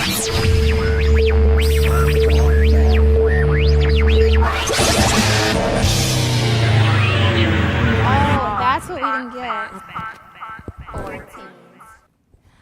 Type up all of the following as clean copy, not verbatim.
That's what we didn't get. For teens.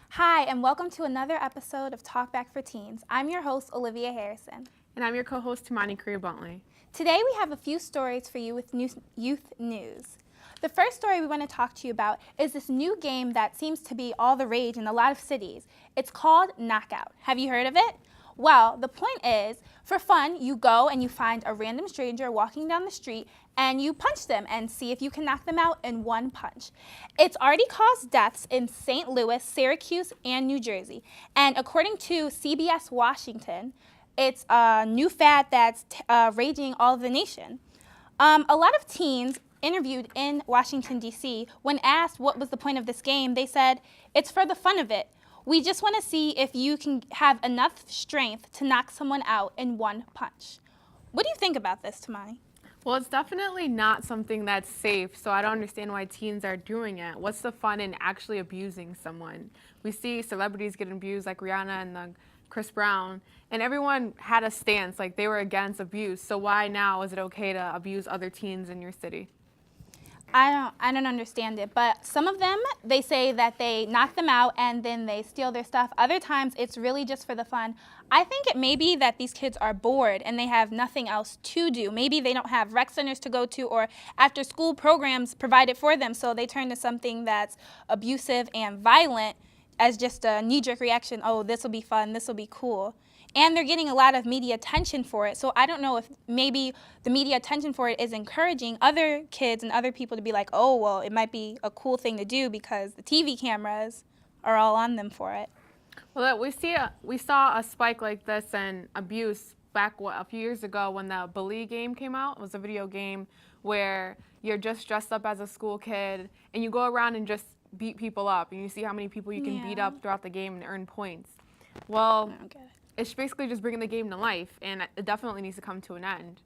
Hi, and welcome to another episode of Talk Back for Teens. I'm your host, Olivia Harrison. And I'm your co-host, correa-buntley. Today we have a few stories for you with youth news. The first story we want to talk to you about is this new game that seems to be all the rage in a lot of cities. It's called Knockout. Have you heard of it? Well, the point is, for fun, you go and you find a random stranger walking down the street and you punch them and see if you can knock them out in one punch. It's already caused deaths in St. Louis, Syracuse, and New Jersey. And according to CBS Washington, it's a new fad that's raging all of the nation. A lot of teens interviewed in Washington, D.C., when asked what was the point of this game, they said, "It's for the fun of it. We just want to see if you can have enough strength to knock someone out in one punch." What do you think about this, Tamani? Well, it's definitely not something that's safe, so I don't understand why teens are doing it. What's the fun in actually abusing someone? We see celebrities getting abused like Rihanna and Chris Brown, and everyone had a stance, like they were against abuse. So why now is it okay to abuse other teens in your city? I don't understand it, but some of them, they say that they knock them out and then they steal their stuff. Other times, it's really just for the fun. I think it may be that these kids are bored and they have nothing else to do. Maybe they don't have rec centers to go to or after-school programs provided for them, so they turn to something that's abusive and violent as just a knee-jerk reaction. Oh, this will be fun, this will be cool. And they're getting a lot of media attention for it. So I don't know if maybe the media attention for it is encouraging other kids and other people to be like, oh, well, it might be a cool thing to do because the TV cameras are all on them for it. Well, we saw a spike like this in abuse back a few years ago when the Bully game came out. It was a video game where you're just dressed up as a school kid and you go around and just beat people up. And you see how many people you can beat up throughout the game and earn points. Well, it's basically just bringing the game to life, and it definitely needs to come to an end.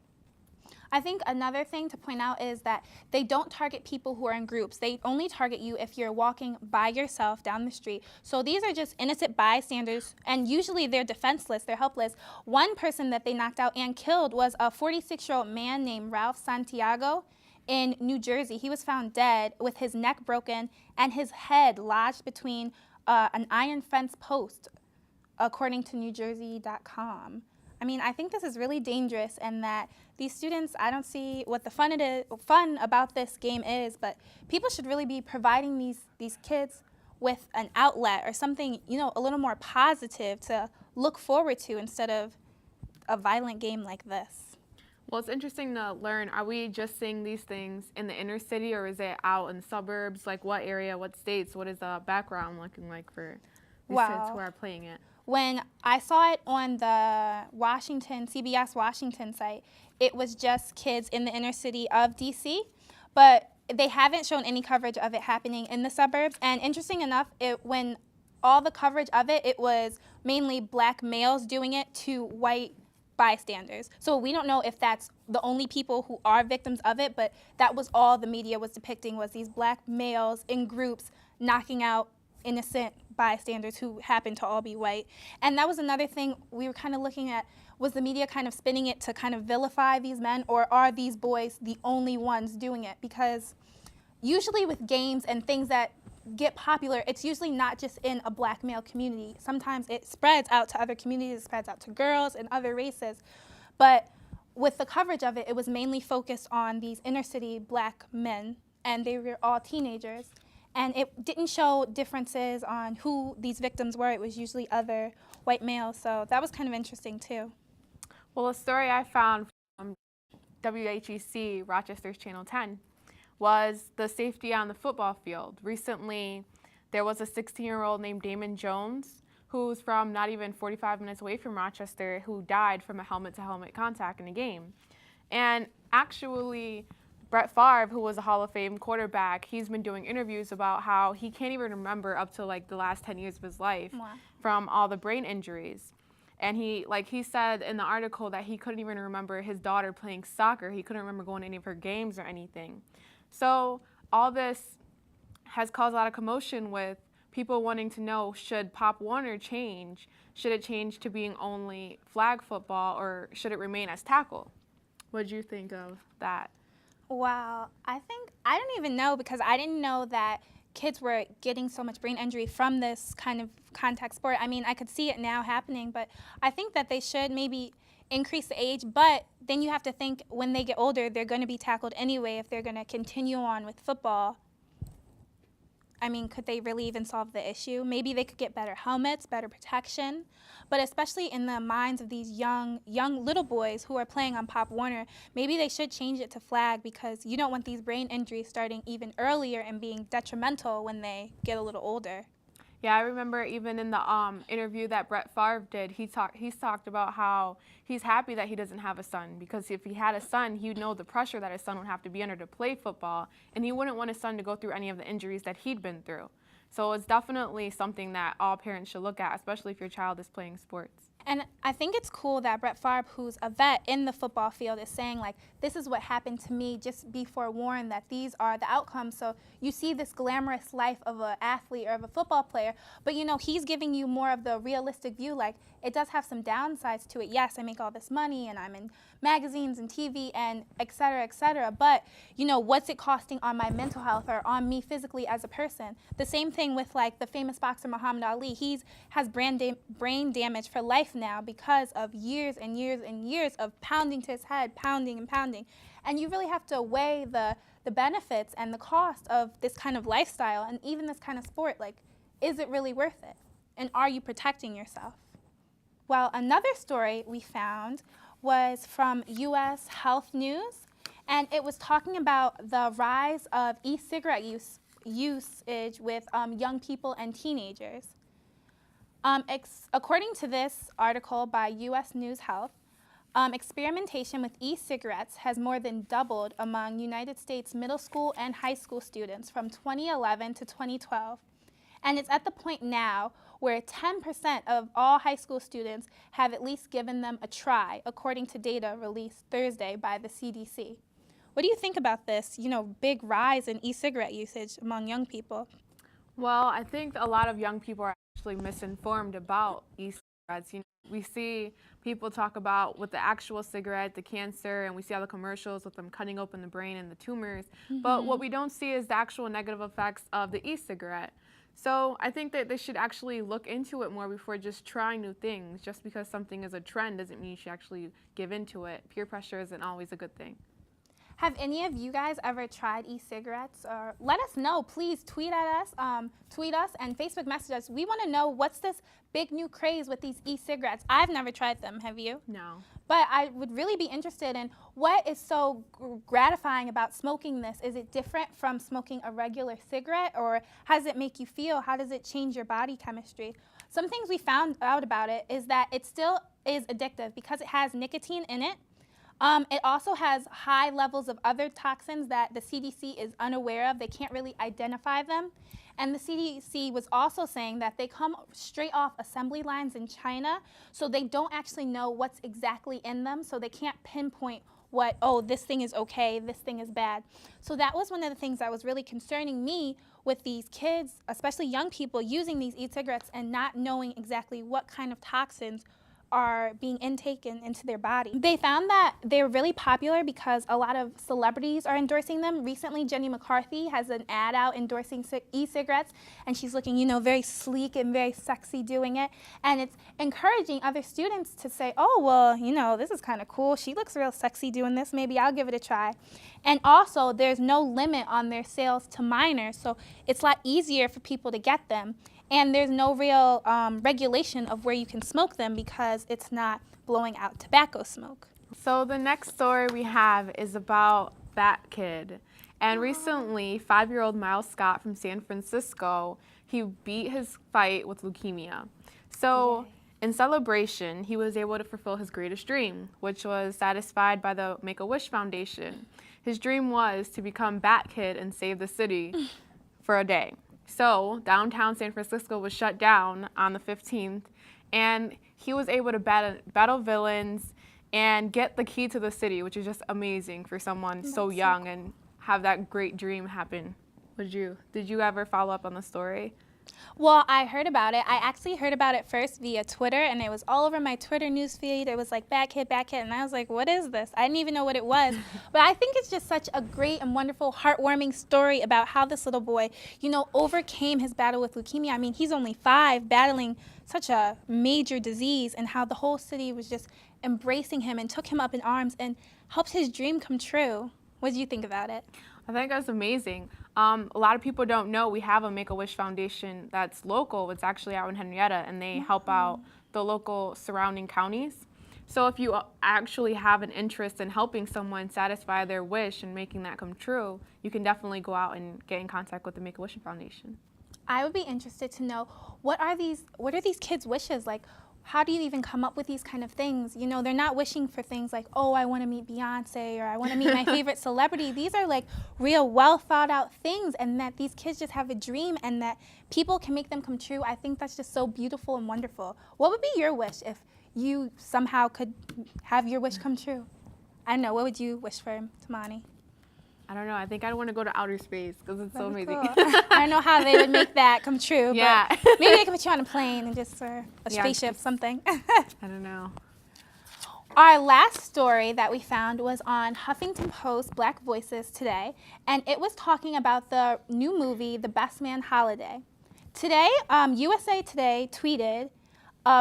I think another thing to point out is that they don't target people who are in groups. They only target you if you're walking by yourself down the street. So these are just innocent bystanders, and usually they're defenseless, they're helpless. One person that they knocked out and killed was a 46-year-old man named Ralph Santiago in New Jersey. He was found dead with his neck broken and his head lodged between an iron fence post, according to NewJersey.com. I mean, I think this is really dangerous, and that these students, I don't see what the fun about this game is, but people should really be providing these kids with an outlet or something, a little more positive to look forward to instead of a violent game like this. Well, it's interesting to learn, are we just seeing these things in the inner city, or is it out in the suburbs? Like what area, what states, what is the background looking like for these kids who are playing it? When I saw it on the CBS Washington site, it was just kids in the inner city of D.C., but they haven't shown any coverage of it happening in the suburbs. And interesting enough, when all the coverage of it, it was mainly black males doing it to white bystanders. So we don't know if that's the only people who are victims of it, but that was all the media was depicting, was these black males in groups knocking out innocent bystanders who happened to all be white. And that was another thing we were kind of looking at, was the media kind of spinning it to kind of vilify these men, or are these boys the only ones doing it? Because usually with games and things that get popular, it's usually not just in a black male community. Sometimes it spreads out to other communities, it spreads out to girls and other races. But with the coverage of it, it was mainly focused on these inner city black men, and they were all teenagers. And it didn't show differences on who these victims were. It was usually other white males. So that was kind of interesting, too. Well, a story I found from WHEC, Rochester's Channel 10, was the safety on the football field. Recently, there was a 16-year-old named Damon Jones, who's from not even 45 minutes away from Rochester, who died from a helmet-to-helmet contact in a game. And actually, Brett Favre, who was a Hall of Fame quarterback, he's been doing interviews about how he can't even remember up to like the last 10 years of his life from all the brain injuries. And he said in the article that he couldn't even remember his daughter playing soccer. He couldn't remember going to any of her games or anything. So all this has caused a lot of commotion with people wanting to know, should Pop Warner change? Should it change to being only flag football, or should it remain as tackle? What did you think of that? Wow, I don't even know, because I didn't know that kids were getting so much brain injury from this kind of contact sport. I mean, I could see it now happening, but I think that they should maybe increase the age, but then you have to think when they get older, they're going to be tackled anyway if they're going to continue on with football. I mean, could they really even solve the issue? Maybe they could get better helmets, better protection, but especially in the minds of these young little boys who are playing on Pop Warner, maybe they should change it to flag, because you don't want these brain injuries starting even earlier and being detrimental when they get a little older. Yeah, I remember even in the interview that Brett Favre did, he's talked about how he's happy that he doesn't have a son, because if he had a son, he'd know the pressure that his son would have to be under to play football, and he wouldn't want his son to go through any of the injuries that he'd been through. So it's definitely something that all parents should look at, especially if your child is playing sports. And I think it's cool that Brett Favre, who's a vet in the football field, is saying, like, this is what happened to me, just be forewarned that these are the outcomes. So you see this glamorous life of an athlete or of a football player, but, you know, he's giving you more of the realistic view, like, it does have some downsides to it. Yes, I make all this money, and I'm in magazines and TV and et cetera, but, you know, what's it costing on my mental health or on me physically as a person? The same thing with, like, the famous boxer Muhammad Ali. He has brain damage for life now because of years and years and years of pounding to his head, pounding and pounding. And you really have to weigh the benefits and the cost of this kind of lifestyle and even this kind of sport. Like, is it really worth it? And are you protecting yourself? Well, another story we found was from U.S. Health News, and it was talking about the rise of e-cigarette usage with young people and teenagers. According to this article by U.S. News Health, experimentation with e-cigarettes has more than doubled among United States middle school and high school students from 2011 to 2012. And it's at the point now where 10% of all high school students have at least given them a try, according to data released Thursday by the CDC. What do you think about this, you know, big rise in e-cigarette usage among young people? Well, I think a lot of young people are actually misinformed about e-cigarettes. You know, we see people talk about with the actual cigarette, the cancer, and we see all the commercials with them cutting open the brain and the tumors. But what we don't see is the actual negative effects of the e-cigarette. So I think that they should actually look into it more before just trying new things. Just because something is a trend doesn't mean you should actually give into it. Peer pressure isn't always a good thing. Have any of you guys ever tried e-cigarettes? Or let us know. Please tweet at us, tweet us, and Facebook message us. We want to know, what's this big new craze with these e-cigarettes? I've never tried them. Have you? No. But I would really be interested in what is so gratifying about smoking this. Is it different from smoking a regular cigarette, or how does it make you feel? How does it change your body chemistry? Some things we found out about it is that it still is addictive because it has nicotine in it. It also has high levels of other toxins that the CDC is unaware of. They can't really identify them. And the CDC was also saying that they come straight off assembly lines in China, so they don't actually know what's exactly in them, so they can't pinpoint what, oh, this thing is okay, this thing is bad. So that was one of the things that was really concerning me with these kids, especially young people, using these e-cigarettes and not knowing exactly what kind of toxins are being intaken into their body. They found that they're really popular because a lot of celebrities are endorsing them. Recently, Jenny McCarthy has an ad out endorsing e-cigarettes, and she's looking, you know, very sleek and very sexy doing it. And it's encouraging other students to say, oh, well, you know, this is kind of cool. She looks real sexy doing this. Maybe I'll give it a try. And also, there's no limit on their sales to minors, so it's a lot easier for people to get them. And there's no real regulation of where you can smoke them because it's not blowing out tobacco smoke. So the next story we have is about that kid. And recently, 5-year-old Miles Scott from San Francisco, he beat his fight with leukemia. So in celebration, he was able to fulfill his greatest dream, which was satisfied by the Make-A-Wish Foundation. His dream was to become Bat Kid and save the city for a day. So downtown San Francisco was shut down on the 15th, and he was able to battle villains and get the key to the city, which is just amazing for someone so young and have that great dream happen. Did you ever follow up on the story? Well, I heard about it. I actually heard about it first via Twitter, and it was all over my Twitter newsfeed. It was like, bad kid, and I was like, what is this? I didn't even know what it was. But I think it's just such a great and wonderful, heartwarming story about how this little boy, overcame his battle with leukemia. I mean, he's only 5, battling such a major disease, and how the whole city was just embracing him and took him up in arms and helped his dream come true. What did you think about it? I think that's amazing. A lot of people don't know we have a Make-A-Wish Foundation that's local. It's actually out in Henrietta, and they help out the local surrounding counties. So if you actually have an interest in helping someone satisfy their wish and making that come true, you can definitely go out and get in contact with the Make-A-Wish Foundation. I would be interested to know, what are these kids' wishes? Like, how do you even come up with these kind of things? They're not wishing for things like, oh, I want to meet Beyonce, or I want to meet my favorite celebrity. These are like real well thought out things, and that these kids just have a dream and that people can make them come true. I think that's just so beautiful and wonderful. What would be your wish if you somehow could have your wish come true? I don't know, what would you wish for, Tamani? I don't know. I think I'd want to go to outer space because it's so amazing. Cool. I don't know how they would make that come true, Yeah. but maybe they could put you on a plane and just a spaceship, something. I don't know. Our last story that we found was on Huffington Post Black Voices today, and it was talking about the new movie, The Best Man Holiday. Today, USA Today tweeted,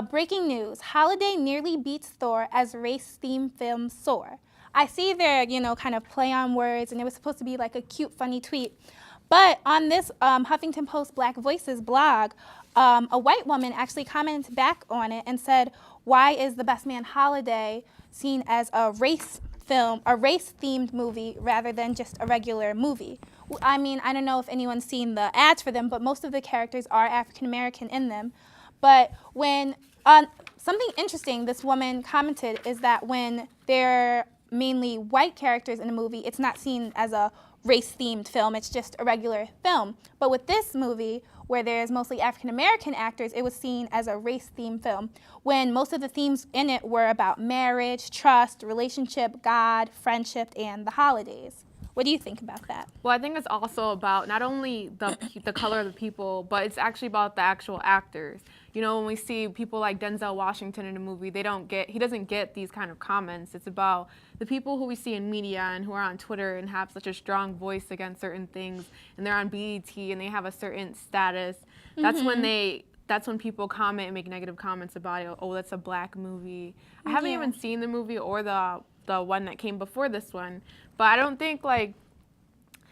breaking news, Holiday nearly beats Thor as race-themed film soar. I see their, kind of play on words, and it was supposed to be like a cute, funny tweet. But on this Huffington Post Black Voices blog, a white woman actually commented back on it and said, why is The Best Man Holiday seen as a race-themed movie rather than just a regular movie? I mean, I don't know if anyone's seen the ads for them, but most of the characters are African American in them. But when, something interesting this woman commented is that when they're mainly white characters in a movie, it's not seen as a race-themed film, it's just a regular film. But with this movie, where there's mostly African-American actors, it was seen as a race-themed film, when most of the themes in it were about marriage, trust, relationship, God, friendship, and the holidays. What do you think about that? Well, I think it's also about not only the color of the people, but it's actually about the actual actors. When we see people like Denzel Washington in a movie, he doesn't get these kind of comments. It's about the people who we see in media and who are on Twitter and have such a strong voice against certain things, and they're on BET and they have a certain status. That's when people comment and make negative comments about it. Oh, that's a black movie. I haven't even seen the movie or the one that came before this one, but I think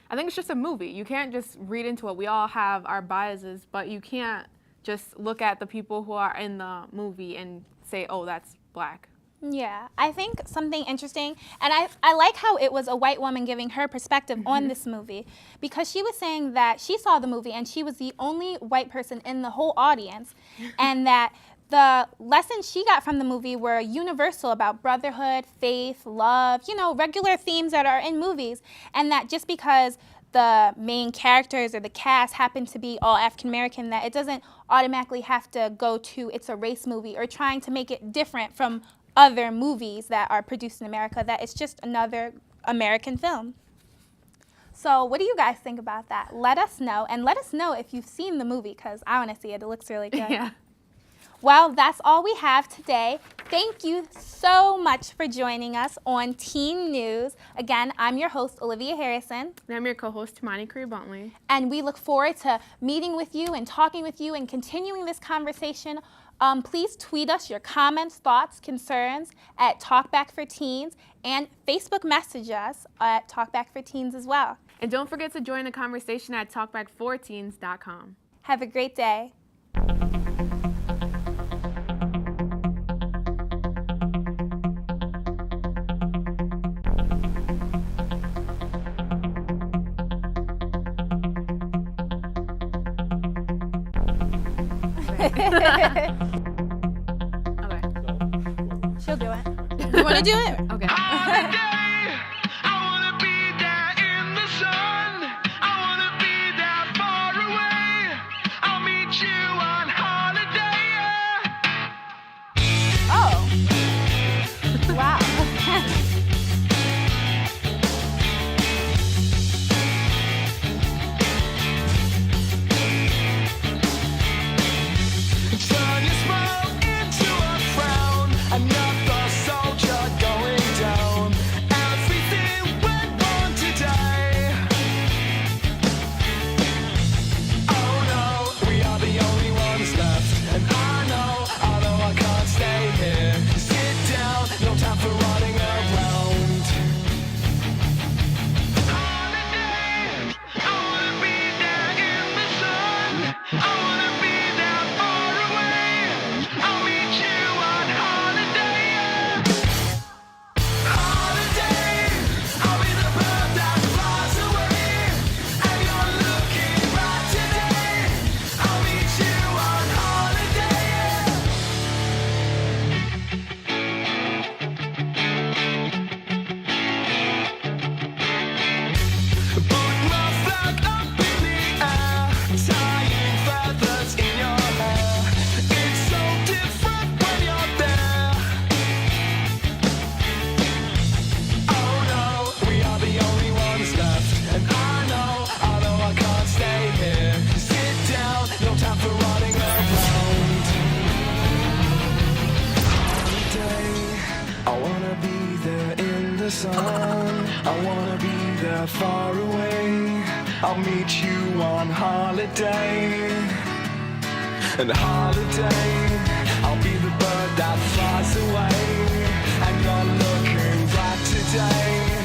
it's just a movie. You can't just read into it. We all have our biases, but you can't just look at the people who are in the movie and say, oh, that's black. Yeah, I think something interesting, and I like how it was a white woman giving her perspective on this movie, because she was saying that she saw the movie and she was the only white person in the whole audience, and that the lessons she got from the movie were universal about brotherhood, faith, love, regular themes that are in movies, and that just because the main characters or the cast happen to be all African American, that it doesn't automatically have to go to it's a race movie or trying to make it different from other movies that are produced in America, that it's just another American film. So what do you guys think about that? Let us know, and let us know if you've seen the movie, because I want to see it. It looks really good. Yeah. Well, that's all we have today. Thank you so much for joining us on Teen News. Again, I'm your host, Olivia Harrison. And I'm your co-host, Tamani correa-buntley. And we look forward to meeting with you and talking with you and continuing this conversation. Please tweet us your comments, thoughts, concerns at Talkback for Teens, and Facebook message us at Talkback for Teens as well. And don't forget to join the conversation at talkback4teens.com. Have a great day. Okay. She'll do it. You want to do it? Okay. for running around. Holiday, I wanna be there in the sun. I wanna be there far away. I'll meet you on holiday. And holiday, I'll be the bird that flies away. And you're looking back today.